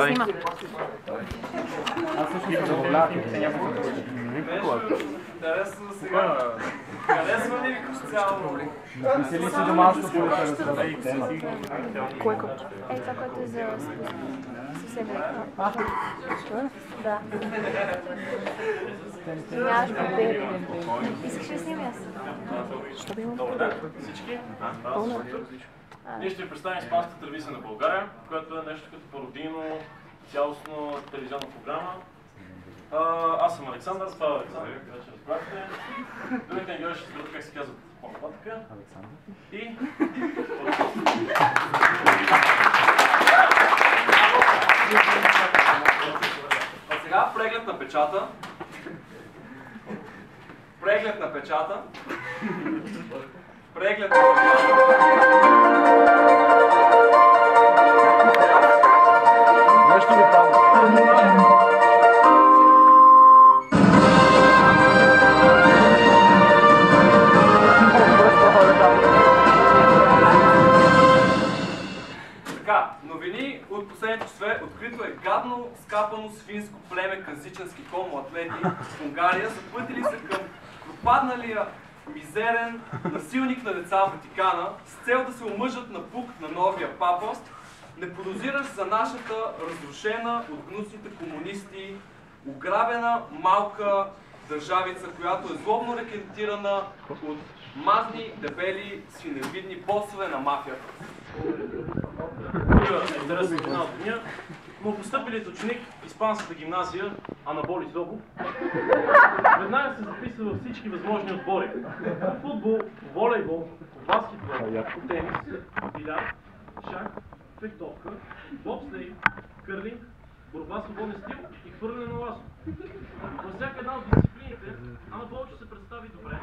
Снима. Аз също съм добавлявам. Интересно сега. Харесва ли ви като цяло? Мисли си домашното полета да тема? Кое копче? Това, което е за спуск. Съвсем леко. Да. Нямаш победи. Искаш ли снимай аз? Що би имал победи? Всички? Пълно. Ние ще ви представим Испанската телевизия на България, която е нещо като пародийно, цялостно телевизионна програма. Аз съм Александър, това е Александър, вече разбрахте. Другите герои ще разберат как се казват по-нататък. Александър. И... А сега преглед на печата. Преглед на печата. Преглед на печата. Нещо ми право. Така, новини от последните часове. Открито е гадно скапано свинско племе казичански хомоатлети в Унгария, запътили се към пропадналия мизерен насилник на деца в Ватикана с цел да се омъжат на пук на новия папа. Не подозираш за нашата разрушена от гнусните комунисти, ограбена малка държавица, която е злобно рекетирана от мазни, дебели, свиневидни босове на мафията. Друга интересна новина от деня. Новопостъпилият ученик в Испанската гимназия Анаболи Зобов веднага се записва във всички възможни отбори. Футбол, волейбол, баскетбол, тенис, биляр, шах, фехтовка, бобслей, кърлинг, борба с свободен стил и хвърляне на ласо. Във всяка една от дисциплините Анабол ще се представи добре,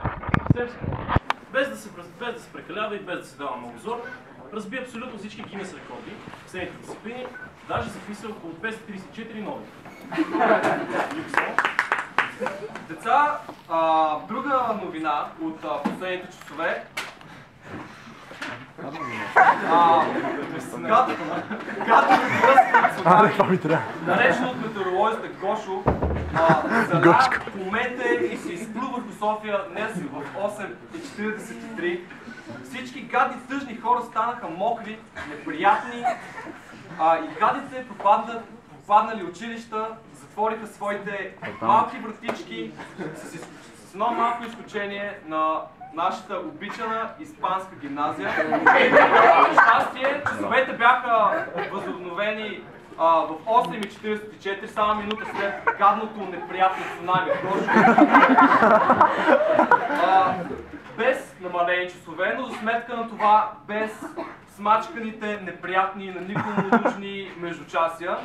без да се прекалява и без да се дава много зор, разби абсолютно всички Гинес рекорди в следните дисциплини, даже записа около 234 нови. Деца, друга новина от последните часове. Наречено от метеоролозите Гошо, зара в момента и се изплува върху София днес в 8:43. Всички гадни, тъжни хора станаха мокри, неприятни и гадите пропаднали училища, затвориха своите малки вратички с едно малко изключение на нашата обичана испанска гимназия. Щастие, часовете бяха възобновени в 8:44, само минута след гадното неприятно цунами в Гошо. Без намалени часове, но за сметка на това без смачканите, неприятни, на никому нужни междучасия.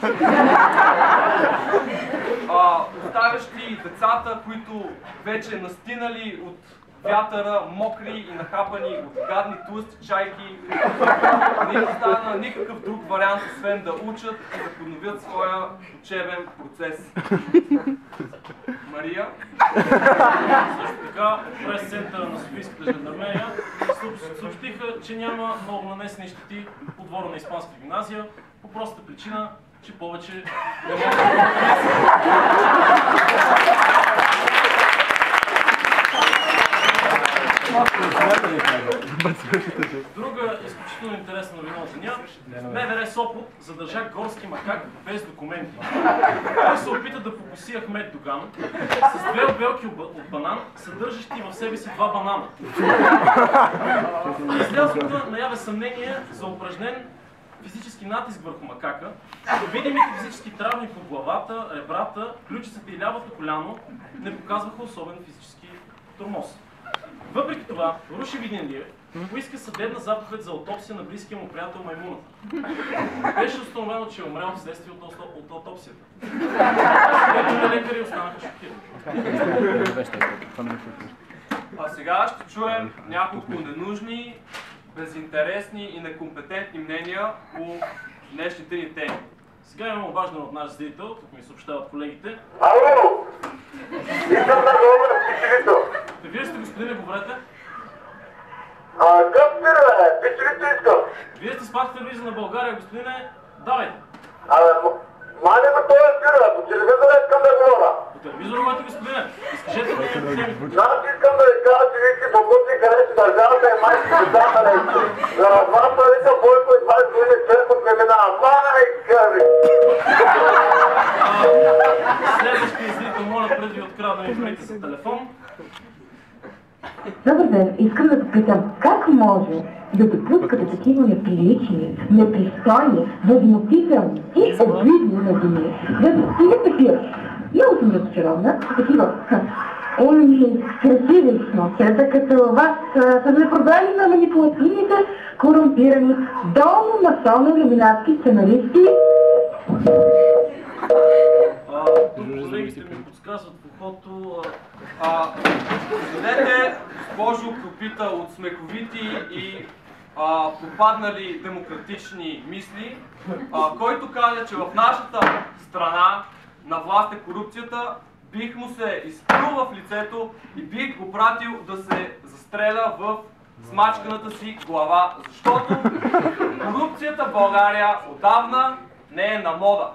Оставящи децата, които вече настинали от вятъра, мокри и нахапани от гадни тлъсти чайки, не им остана никакъв друг вариант, освен да учат и да подновят своя учебен процес. Мария? Също така, през центъра на Софийската жандармерия съобщиха, че няма много нанесени щети по двора на Испанска гимназия, по простата причина, че повече не могат да Друга изключително интересна новина от деня. МВР Сопот задържа горски макак без документи. Той се опита да покуси Ахмед Доган с две обелки от банан, съдържащи в себе си 2 банана. Излязоха наяве съмнение за упражнен физически натиск върху макака. Видимите физически травми по главата, ребрата, ключицата и лявото коляно не показваха особен физически тормоз. Въпреки това, Руши Виденлиев поиска съдебна заповед за аутопсия на близкия му приятел Маймуната. Беше установено, че е умрял вследствие от аутопсията. Следните лекари останаха шокирани. А сега ще чуем няколко ненужни, безинтересни и некомпетентни мнения по днешните ни теми. Сега имам обаждане от наш зрител, тук ми съобщават колегите. Ало! Искам да говоря с училището. Вие сте, господине, говорете? Гъб пира, пичовито искам. Вие сте спасите телевизия на България, господине. Давайте. Мали ме той пира, по телевизора искам да говоря. По телевизора имате, господине. Изкажете ми темите. Значи искам да ви кажа, че вие си богути, къде си държавата и майки децата на изтори. За вас парите Бойко и 20 години честно преминава. Майка ви! Следващия зрител, моля, преди открадна ми вмейте си телефон. Добър ден, искам да попитам, как може да допускате такива неприлични, непристойни, възмутителни и обидни новини? Да стига такива. Много съм разочарована, такива умни, красиви смокета, като вас са ме продали на манипулативните, корумпирани, долно масони люминатски сценаристи. Тук колегите ми подсказват в ухото. Следете, госпожо Копита, от смековити и попаднали демократични мисли, който каза, че в нашата страна на власт е корупцията, бих му се изплюл в лицето и бих го пратил да се застреля в смачканата си глава, защото корупцията в България отдавна не е на мода.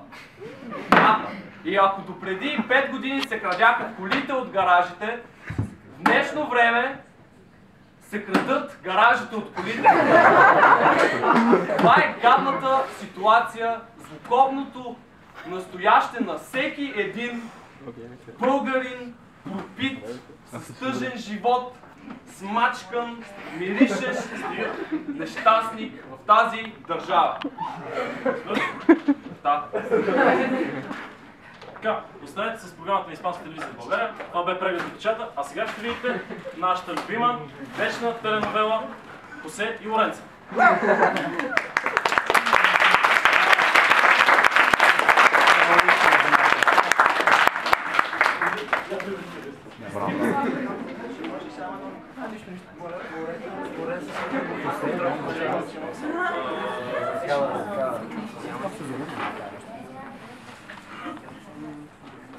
Отдавна. И ако допреди 5 години се крадяха колите от гаражите, в днешно време се крадат гаражите от колите. Това е гадната ситуация, злокобното настояще на всеки един българин, пропит, с тъжен живот, смачкан, миришещ нещастник в тази държава. Да. Така, останете с програмата на Испанска телевизия в България. Това бе преглед на печата, а сега ще видите нашата любима, вечна теленовела Хосе и Лоренцо.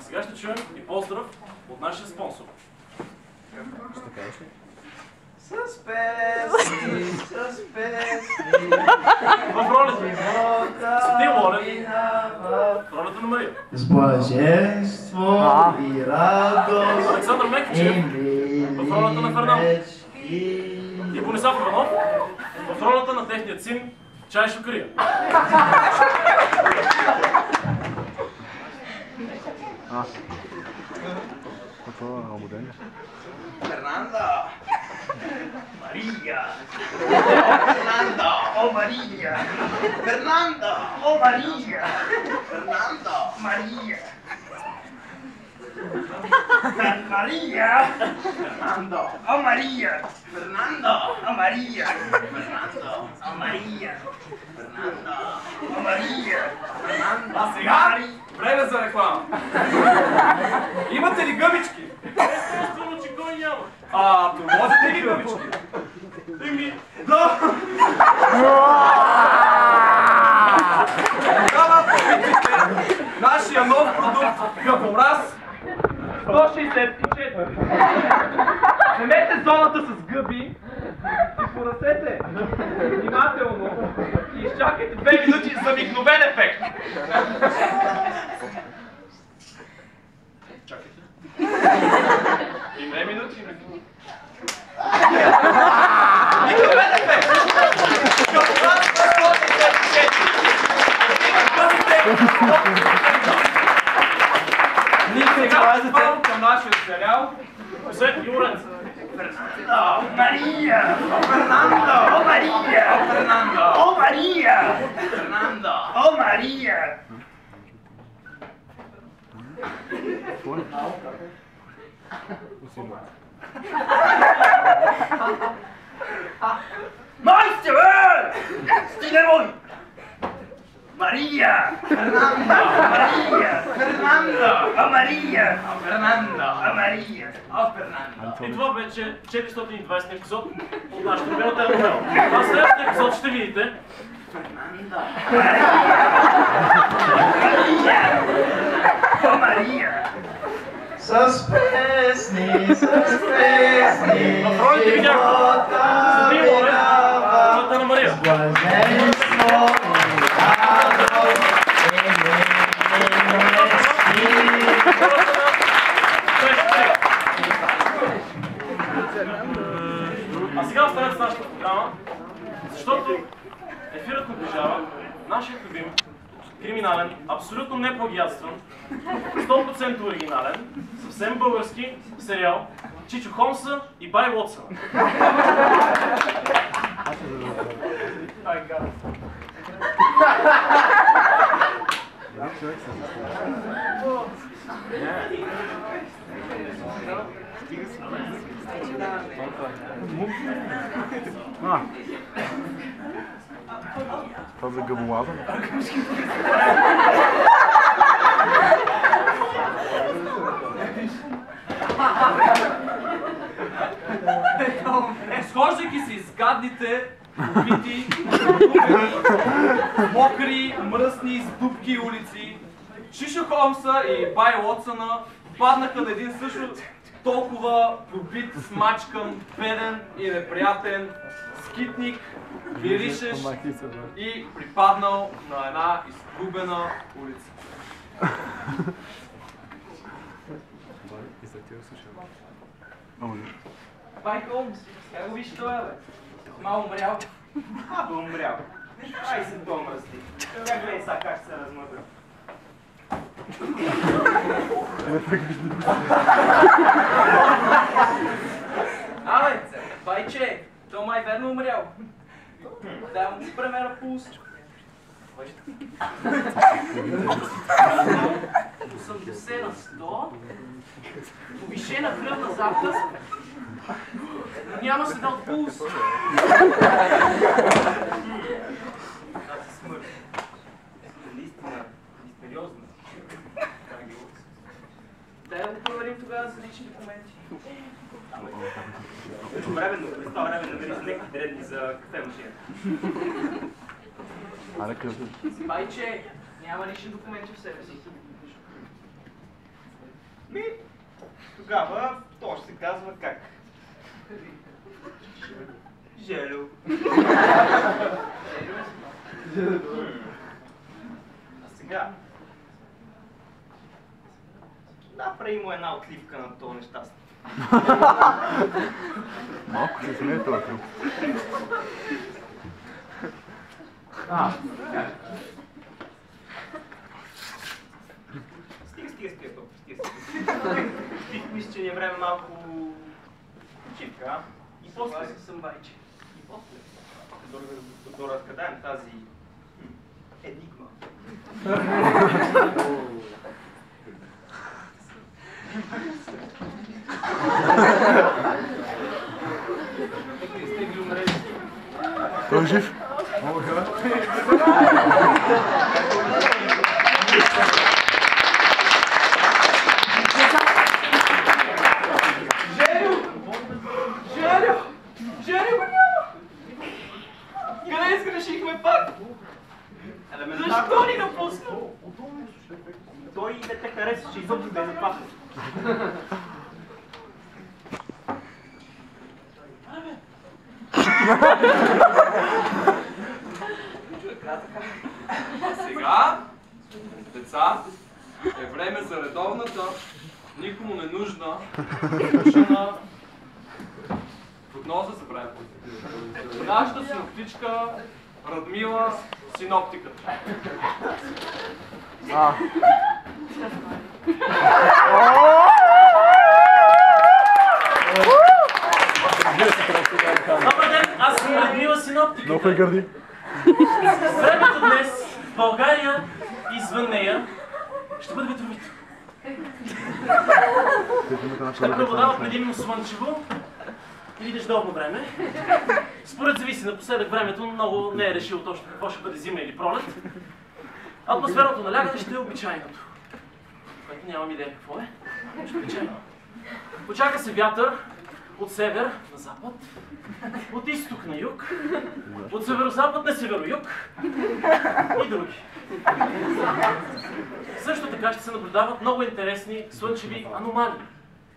Сега ще чуем и поздрав от нашия спонсор. Съспесни. В ролята Свети Лорен, в ролята на Мария. С блаженство и радост. Александър Мекичев в ролята на Фернандо. И Бонислав Иванов в ролята на техният син Чай Шукария. Fernando. María. Fernando. Oh María. Fernando. Oh María. Fernando. María. María. Fernando. Oh María. Fernando. Oh María. Fernando. Oh María. Fernando. Oh María. Fernando. А сега време за реклама. Имате ли гъбички? Естествено, че кой няма. Тормозите ли гъбички? Да! Тогава попитайте нашия нов продукт Гъбомраз 164. Вземете зоната с гъби и поръсете внимателно и изчакайте 2 минути за мигновен ефект. Чакайте. И 2 минути. Мигновен ефект! Гъбомраз 164. Ние сега първо към нашия сериал Хосе и Лоренцо. Fernando, María, Fernando, oh María, Fernando, oh María, Fernando, oh María. Maestro, Stileroy. María, Fernando, María, Fernando, oh María, oh Fernando, oh María, oh Fernando. И това вече 420 епизод от нашата любима теленовела. А следващия епизод ще видите С песни, в ролите видях Чата на Мария. А сега останете с нашата програма, защото ефирът наближава нашият любим, криминален, абсолютно неплагиатстван, 100% оригинален, съвсем български сериал Чичо Холмса и Бай Уотсън. Това за гъболазъм? Схождайки се из гадните, убити, мокри, мръсни, с дупки улици, Чичо Холмса и Бай Уотсъна паднаха на един също толкова побит, смачкан, беден и неприятен скитник, миришещ и припаднал на една изгубена улица. Бай Холмс, как го виж това, бе? Мал умрял? Абе умрял. Ай се то мръсти. Как гледай сега как се размъдра. Абе, байче, то май верно умрял. Да му премера пулс. 80 на 100. Повишена кръвна запас. Няма следа от пулс. Да се смърт. Наистина, мистериозно. Дай да го проверим тогава за лични документи. Временно, през това време намери за някакви дребни за кафе машината. Байче, няма лични документи в себе си. Тогава то ще се казва как? Желю. А сега? Направи му една отливка на това нещастие. Малко се смее това кръв. Стига, топ, стига. Мисля, че ни е време малко почивка, а? И после съм байче. И после да разгадаем тази енигма. Стегли умрели. Той е жив? Желю го няма! Къде изгрешихме пак? Защо ни напусна? Той не те харесваше изобщо да е запахне. Сега, деца, е време за редовната, никому не нужна, слушана прогноза за времето. Нашата синоптичка Радмила синоптиката. Добър ден, аз съм Радмила синоптиката. Много е гърди. Времето днес в България и извън нея ще бъде ветровито. Ще преобладава предимно слънчево или дъждовно време. Според зависи, напоследък времето много не е решило точно какво ще бъде зима или пролет. Атмосферното налягане ще е обичайното, което нямам идея какво е. Ще е обичайно. Очаква се вятър от север на запад, от изток на юг, от северо-запад на северо-юг и други. Също така ще се наблюдават много интересни слънчеви аномалии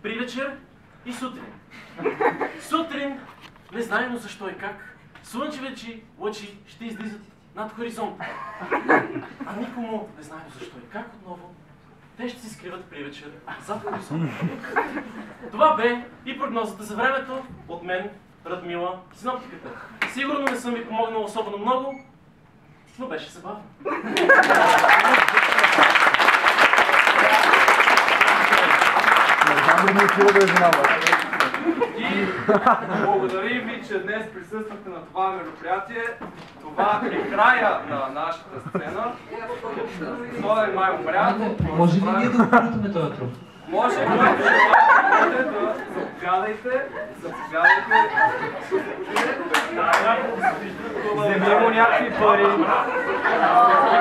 при вечер и сутрин. Сутрин незнайно защо и как, слънчевичи лъчи ще излизат над хоризонта. А никому незнайно защо и как отново те ще се скриват при вечер зад хоризонта. Това бе и прогнозата за времето от мен, Радмила, синоптиката. Сигурно не съм ви помогнал особено много, но беше забавно. И благодарим ви, че днес присъствахте на това мероприятие. Това е края на нашата сцена. Особен май умря. Може ли ние да открутаме този труп? Може, който желаете да заповядайте. Вземи му някакви пари.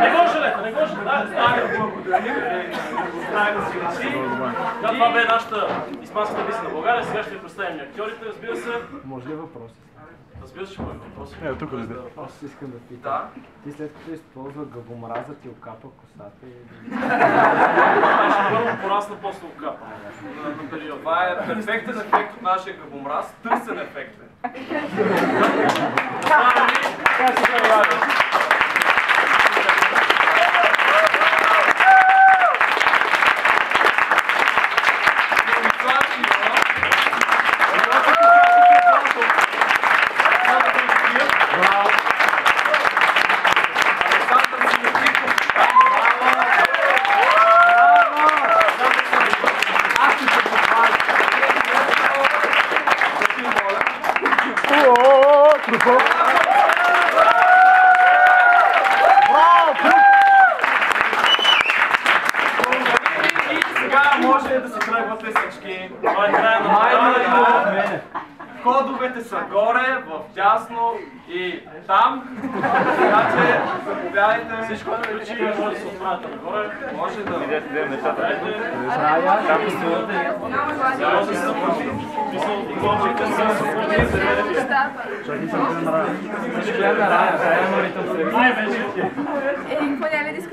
Не го жалете, не го жалете. Стане, благодарим. Знае да си реши. Това бе нашата испанската виза на България. Сега ще ви представим актьорите, разбира се. Може ли въпрос? Разбира се, ще бъде въпрос. Тук да иде. Аз искам да питам. Да. Ти след като използва гъбомраза, ти окапа косата и... Първо порасна, после окапа. На период. Това е перфектен ефект от нашия гъбомраз. Търсен ефект е. Как се предлага? Може да се тръгвате всички. Входовете са горе, в тясно и там. Така че заповядайте. Всичко е включи, може да се отправите нагоре. Може да...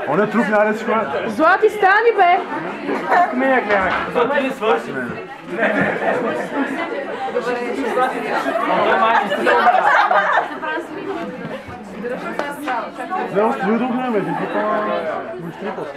Он е труп, няма да си ходят. Злати, стани, бе! Злати ни свърши. Взел стои да гледаме, един път